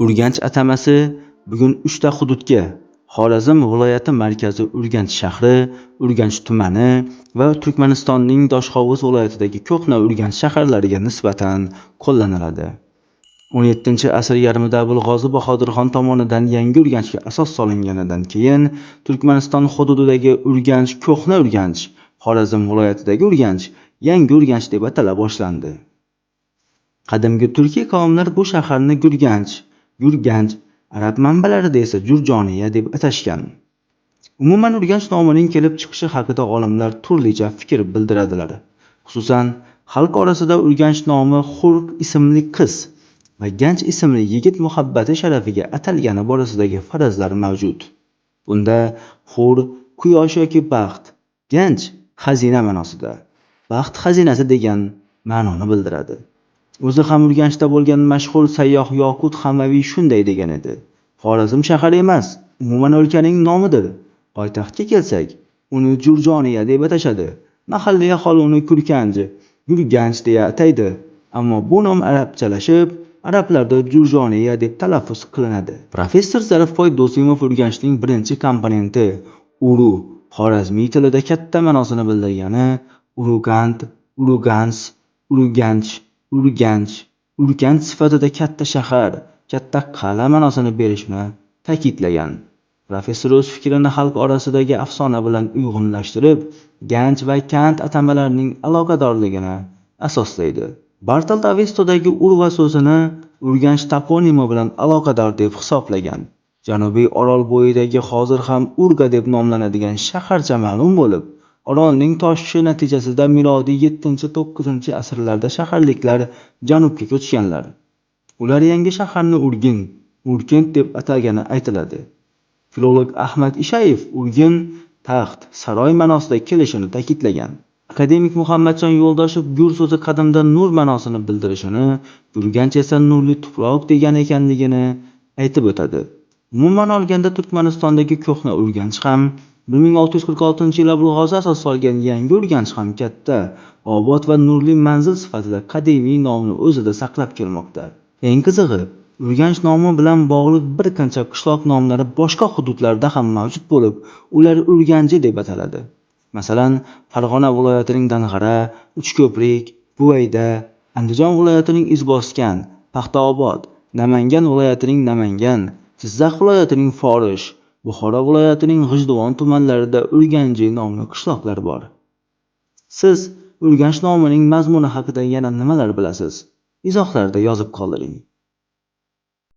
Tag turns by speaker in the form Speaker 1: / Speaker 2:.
Speaker 1: Urganch atamasi bugun 3 ta hududga Xorazm viloyati markazi Urganch shahri, Urganch tumani va Turkmanistonning Doshhovuz viloyatidagi Ko'hna Urganch shaharlariga nisbatan qo'llaniladi. 17-asr yarmida Abulg'ozi Bahodirxon tomonidan yangi Urganchga asos solinganidan keyin Turkmaniston hududidagi Urganch Ko'hna Urganch, Xorazm viloyatidagi Urganch yangi Urganch deb atala boshlandi. Qadimgi turkiy qavmlar bu shaharni Gurganch, arab manbalarida esa Jurjoniya deb atashgan. Umuman Urganch nomining kelib chiqishi haqida olimlar turlicha fikr bildiradilar. Xususan, xalq orasida Urganch nomi Xurq ismli qiz va Ganch ismli yigit muhabbati sharafiga atalgani borasidagi farazlar mavjud. Bunda Xur quyosh yoki baxt, Ganch xazina ma'nosida, baxt xazinasi degan ma'noni bildiradi. O'zi ham Urganchda bo'lgan mashhur sayyoh Yoqut Hamaviy shunday degan edi. Xorazm shahar emas, umuman o'lkaning nomidir. Poytaxtga kelsak, uni Jurjoniya deb atashadi. Mahalliy aholi uni Gurganch deya ataydi. Ammo bu nom arabchalashib, arablarda Jurjoniya deb talaffuz qilinadi. Professor Zarifboy Do'simov Urganchning birinchi komponenti uru xorazmiy tilida katta ma'nosini bildirgani Urganch sifatida katta shahar, katta qal'a ma'nosini berishini ta'kidlagan. Professor o'z fikrini xalq orasidagi afsona bilan uyg'unlashtirib, Ganch va Kant atamalarining aloqadorligini asoslaydi. Bartold Avestodagi Urva so'zini Urganch toponimi bilan aloqador deb hisoblagan. Janubiy orol bo'yidagi hozir ham Urga deb nomlanadigan shaharcha ma'lum bo'lib, orolning toshishi natijasida milodiy 7-9 asrlarda shaharliklar janubga ko'chganlar. Ular yangi shaharni Urgent deb atagani aytiladi. Filolog Ahmad Ishayev Urgin taxt, saroy ma'nosida kelishini ta'kidlagan. Akademik Muhammadjon Yo'ldoshev Gur so'zi qadimda nur ma'nosini bildirishini, Gurganch esa nurli tuproq degan ekanligini aytib o'tadi. Umuman olganda Turkmanistondagi Ko'hna Urganch ham 1646-yil Abulg'ozi asos solgan yangi Urganch ham katta, obod va nurli manzil sifatida qadimiy nomni o'zida saqlab kelmoqda. Eng qizig'i, Urganch nomi bilan bog'liq bir qancha qishloq nomlari boshqa hududlarda ham mavjud bo'lib, ular Urganchi deb ataladi. Masalan, Farg'ona viloyatining Dang'ara, Uchko'prik, Buvayda, Andijon viloyatining Izboskan, Paxtaobod, Namangan viloyatining Namangan, Jizzax viloyatining Forish, Buxoro viloyatining G'ijduvon tumanlarida Urganchi nomli qishloqlar bor. Siz Urganch nomining mazmuni haqida yana nimalar bilasiz? Izohlarda yozib qoldiring.